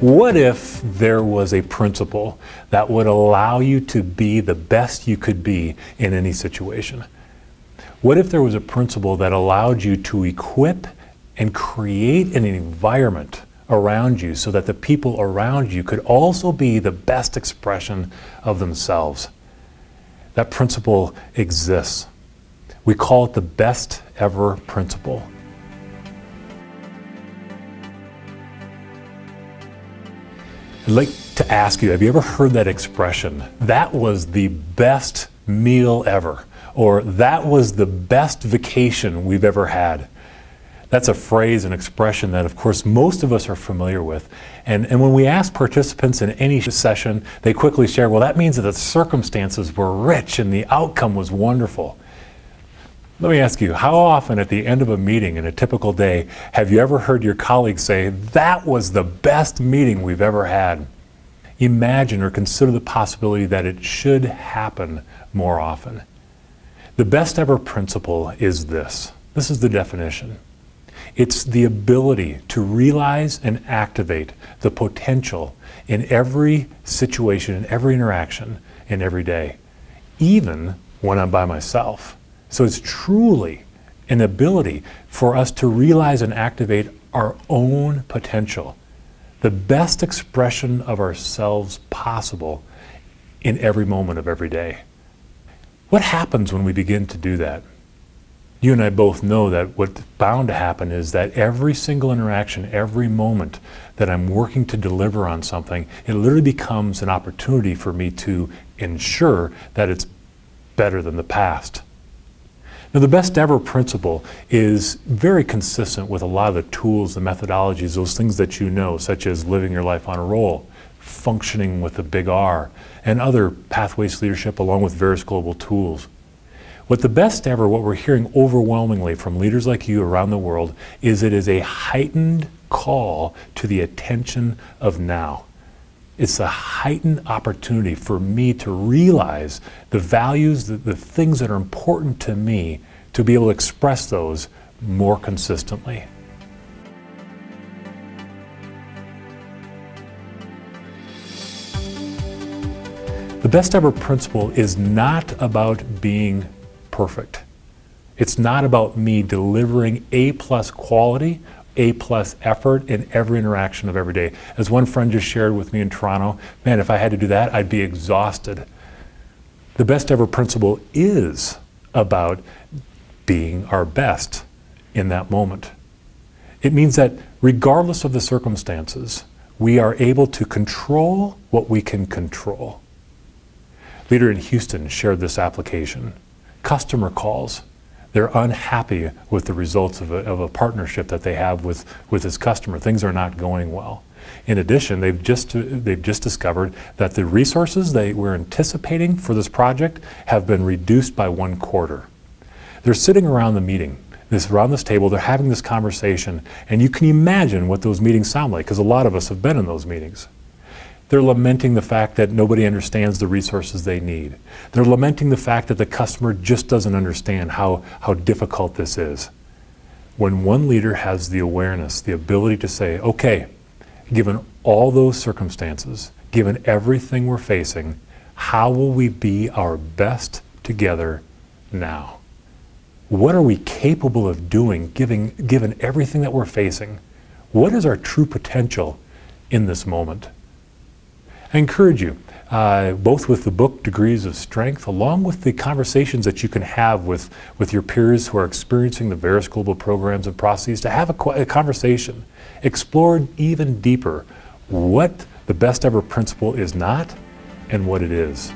What if there was a principle that would allow you to be the best you could be in any situation? What if there was a principle that allowed you to equip and create an environment around you so that the people around you could also be the best expression of themselves? That principle exists. We call it the best ever principle. I'd like to ask you, have you ever heard that expression? That was the best meal ever, or that was the best vacation we've ever had. That's a phrase, an expression that, of course, most of us are familiar with. And when we ask participants in any session, they quickly share, well, that means that the circumstances were rich and the outcome was wonderful. Let me ask you, how often at the end of a meeting in a typical day have you ever heard your colleagues say, that was the best meeting we've ever had? Imagine or consider the possibility that it should happen more often. The best ever principle is this. This is the definition. It's the ability to realize and activate the potential in every situation, in every interaction, in every day, even when I'm by myself. So it's truly an ability for us to realize and activate our own potential, the best expression of ourselves possible in every moment of every day. What happens when we begin to do that? You and I both know that what's bound to happen is that every single interaction, every moment that I'm working to deliver on something, it literally becomes an opportunity for me to ensure that it's better than the past. Now, the best ever principle is very consistent with a lot of the tools, the methodologies, those things that you know, such as living your life on a roll, functioning with a big R, and other pathways to leadership along with various global tools. What we're hearing overwhelmingly from leaders like you around the world is it is a heightened call to the attention of now. It's a heightened opportunity for me to realize the values, the things that are important to me, to be able to express those more consistently. The best ever principle is not about being perfect. It's not about me delivering A+ quality, A+ effort in every interaction of every day. As one friend just shared with me in Toronto, man, if I had to do that, I'd be exhausted. The best ever principle is about being our best in that moment. It means that regardless of the circumstances, we are able to control what we can control. A leader in Houston shared this application. Customer calls. They're unhappy with the results of a partnership that they have with this customer. Things are not going well. In addition, they've just discovered that the resources they were anticipating for this project have been reduced by 1/4. They're sitting around the meeting, around this table, they're having this conversation, and you can imagine what those meetings sound like, because a lot of us have been in those meetings. They're lamenting the fact that nobody understands the resources they need. They're lamenting the fact that the customer just doesn't understand how difficult this is. When one leader has the awareness, the ability to say, okay, given all those circumstances, given everything we're facing, how will we be our best together now? What are we capable of doing given everything that we're facing? What is our true potential in this moment? I encourage you, both with the book Degrees of Strength, along with the conversations that you can have with your peers who are experiencing the various global programs and processes, to have a conversation, explore even deeper what the best ever principle is not and what it is.